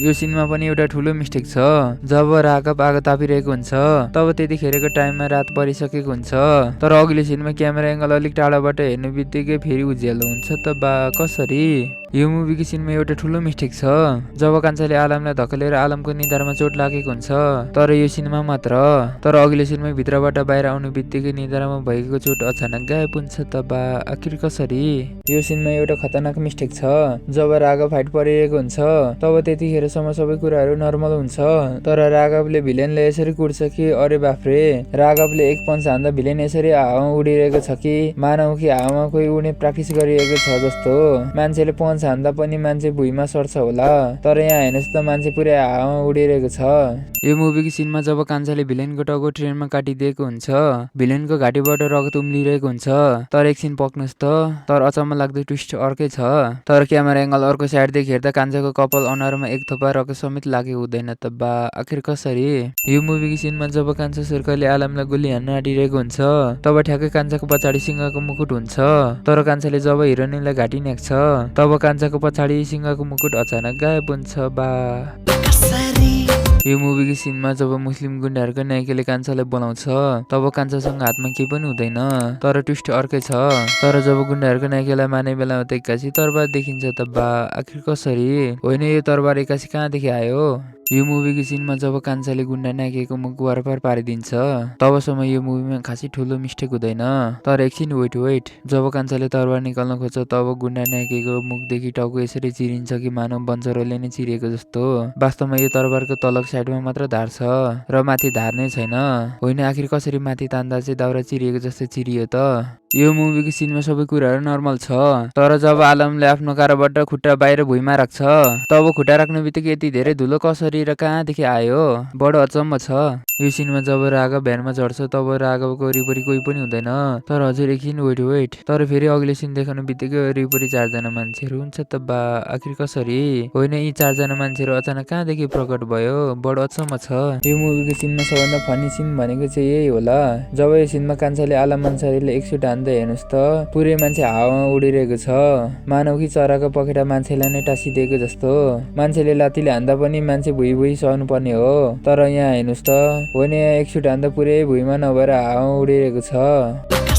यो सिनमा पनि एउटा ठुलो मिस्टेक छ। जब राघव आगो तापिरहेको हुन्छ तब त्यतिखेरको टाइममा रात परिसकेको हुन्छ, तर अघिल्लो सिनमा क्यामेरा एङ्गल अलिक टाढाबाट हेर्ने बित्तिकै फेरि उज्यालो हुन्छ त बा कसरी? यो मुभीको सिनमा एउटा ठुलो मिस्टेक छ। जब कान्छाले आलमलाई धकेलेर आलमको निधारमा चोट लागेको हुन्छ, तर यो सिनमा मात्र। तर अघिल्लो सिनमा भित्रबाट बाहिर आउनु बित्तिकै निधारमा भएको चोट अचानक गायब हुन्छ त बा आखिर कसरी? यो सिनमा एउटा खतरनाक मिस्टेक छ। जब राघव फाइट परिरहेको हुन्छ तब त्यतिखेरसम्म सबै कुराहरू नर्मल हुन्छ, तर राघवले भिलेनले यसरी कुट्छ कि अरे बाफ्रे। राघवले एक पञ्च हान्दा भिलेन यसरी हावामा उडिरहेको छ कि मानव कि हावामा कोही उड्ने प्र्याक्टिस गरिरहेको छ जस्तो। मान्छेले पञ्च हान्दा पनि मान्छे भुइँमा सर्छ होला, तर यहाँ हेर्नुहोस् त मान्छे पुरै हावामा उडिरहेको छ। यो मुभीको सिनमा जब कान्छाले भिलेनको टाउको ट्रेनमा काटिदिएको हुन्छ, भिलेनको घाँटीबाट रगत उम्लिरहेको हुन्छ, तर एकछिन पक्नुहोस् त, तर अचम्म लाग्दो ट्विस्ट अर्कै छ। तर क्यामेरा एङ्गल अर्को साइडदेखि हेर्दा कान्छाको कपाल अनुहारमा एक थोपा रगत समेत लागेको हुँदैन त बा आखिर कसरी? यो मुभीको सिनमा जब कान्छा सुर्खाले आलमलाई गोली हान्न आँटिरहेको हुन्छ तब ठ्याक्कै कान्छाको पछाडि सिंहको मुकुट हुन्छ, तर कान्छाले जब हिरोइनलाई घाँटी न्याक्छ तब कान्छाको पछाडि सिंहको मुकुट अचानक गायब हुन्छ बा। यो मुभीको सिनमा जब मुस्लिम गुन्डाहरूको नायिकाले कान्छालाई बोलाउँछ तब कान्छासँग हातमा केही पनि हुँदैन, तर ट्विस्ट अर्कै छ। तर जब गुन्डाहरूको नायिकालाई माने बेलामा त एक्कासी तरबार देखिन्छ त बा आखिर कसरी? होइन यो तरबार एक्कासी कहाँदेखि आयो? यो मुभीको सिनमा जब कान्छाले गुन्डा नायिकाको मुख वारपार पारिदिन्छ तबसम्म यो मुभीमा खासै ठुलो मिस्टेक हुँदैन, तर एकछिन वेट। जब कान्छाले तरबार निकाल्न खोज्छ तब गुन्डा नायिकाको मुखदेखि टाउको यसरी चिरिन्छ कि मानव बन्चरोले नै चिरिएको जस्तो। वास्तवमा यो तरबारको तलको साइडमा मात्र धार छ र माथि धार नै छैन। होइन आखिर कसरी माथि तान्दा चाहिँ दाउरा चिरिएको जस्तो चिरियो त? यो मुभीको सिनमा सबै कुराहरू नर्मल छ, तर जब आलमले आफ्नो कारबाट खुट्टा बाहिर भुइँमा राख्छ तब खुट्टा राख्नु बित्तिकै यति धेरै धुलो कसरी र कहाँदेखि आयो? बडो अचम्म छ। यो सिनमा जब राघव भ्यानमा चढ्छ तब राघवको वरिपरि कोही पनि हुँदैन, तर हजुर एकछिन वेट। तर फेरि अघिल्लो सिन देखाउनु बित्तिकै वरिपरि 4 जना मान्छेहरू हुन्छ त बा आखिर कसरी? होइन यी 4 जना मान्छेहरू अचानक कहाँदेखि प्रकट भयो? बडो अचम्म छ। यो मुभीको सिनमा सबभन्दा फनी सिन भनेको चाहिँ यही होला, जब यो सिनमा कान्छाले आलम अन्सारीले एक सुट हान्दै हेर्नुहोस् त पुरै मान्छे हावामा उडिरहेको छ, मानव कि चराको पखेटा मान्छेलाई नै टाँसिदिएको जस्तो। मान्छेले लात्तीले हान्दा पनि मान्छे भुइँ सहनु पर्ने हो, तर यहाँ हेर्नुहोस् त होइन यहाँ एक सुट हान्दा पुरै भुइँमा नभएर हावामा उडिरहेको छ।